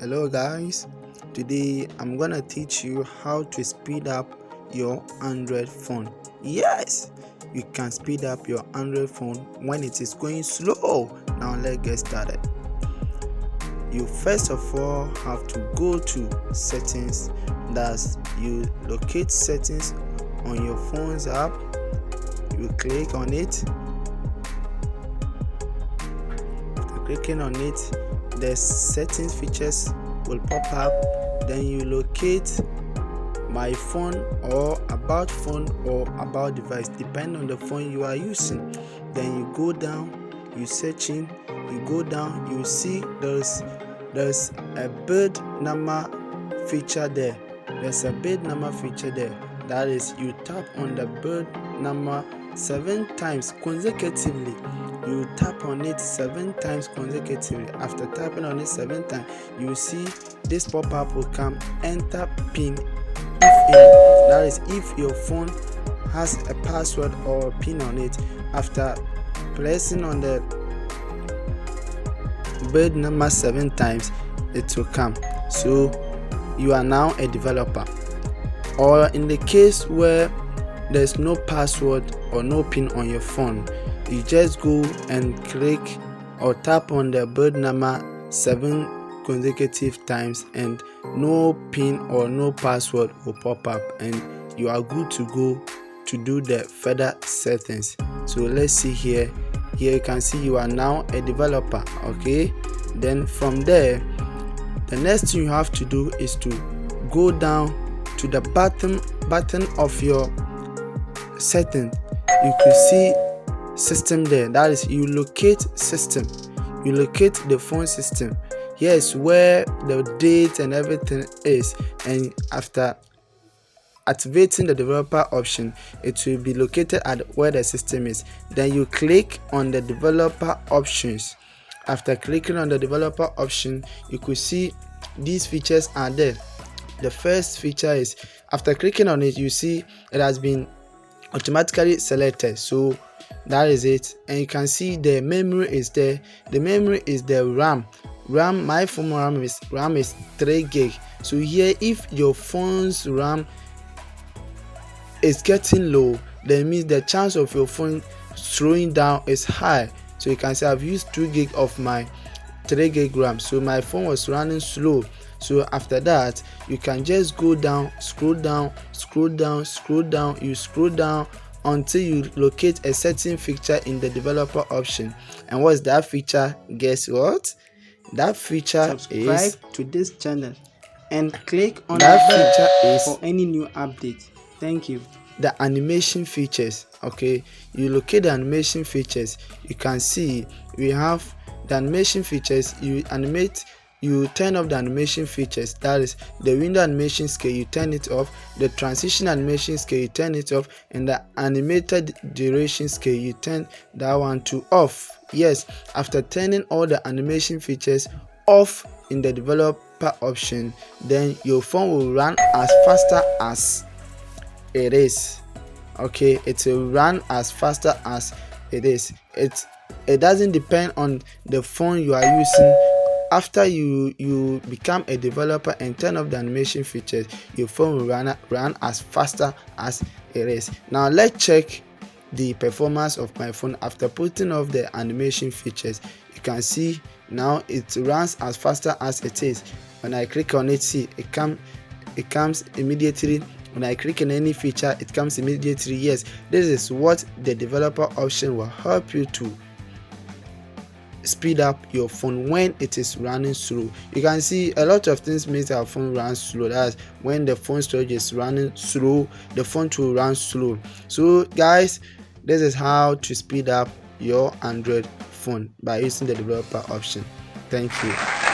Hello guys, today I'm gonna teach you how to speed up your Android phone. Yes, you can speed up your Android phone when it is going slow. Now let's get started. You first of all have to go to settings. That's you locate settings on your phone's app. You click on it. After clicking on it, the settings features will pop up. Then you locate my phone or about device, depending on the phone you are using. Then you go down, you searching, you go down, you see there's a bird number feature there. There's a bird number feature there. That is, you tap on the bird number 7 times consecutively. You tap on it 7 times consecutively. After tapping on it 7 times, you see this pop-up will come, enter PIN if any. That is, if your phone has a password or a PIN on it. After pressing on the bird number 7 times, it will come. So you are now a developer. Or in the case where there's no password or no PIN on your phone, you just go and click or tap on the bird number 7 consecutive times, and no PIN or no password will pop up, and you are good to go to do the further settings. So let's see here. Here you can see you are now a developer. Okay, then from there, the next thing you have to do is to go down to the button of your setting. You could see system there. That is, you locate system, you locate the phone system. Yes, where the date and everything is, and after activating the developer option, it will be located at where the system is. Then you click on the developer options. After clicking on the developer option, you could see these features are there. The first feature is, after clicking on it, you see it has been automatically selected. So that is it, and you can see the memory is there. The memory is the RAM. My phone RAM is 3 gig. So here, if your phone's RAM is getting low, that means the chance of your phone slowing down is high. So you can see I've used 2 gig of my 3 gig RAM, so my phone was running slow. So after that, you can just go down, scroll down, you scroll down until you locate a certain feature in the developer option. And what's that feature? Guess what? That feature Subscribe to this channel and click on that the bell feature for any new update. Thank you. The animation features. Okay, you locate the animation features. You can see we have the animation features. You animate, you turn off the animation features. That is, the window animation scale, you turn it off. The transition animation scale, you turn it off. And the animated duration scale, you turn that one to off. Yes, after turning all the animation features off in the developer option, then your phone will run as faster as it is. Okay, it will run as faster as it is. It doesn't depend on the phone you are using. After you become a developer and turn off the animation features, your phone will run as faster as it is. Now let's check the performance of my phone after putting off the animation features. You can see now it runs as faster as it is. When I click on it, see it comes immediately. When I click on any feature, it comes immediately. Yes, this is what the developer option will help you to speed up your phone when it is running slow. You can see a lot of things makes our phone run slow. That's when the phone storage is running slow, the phone will run slow. So guys, this is how to speed up your Android phone by using the developer option. Thank you.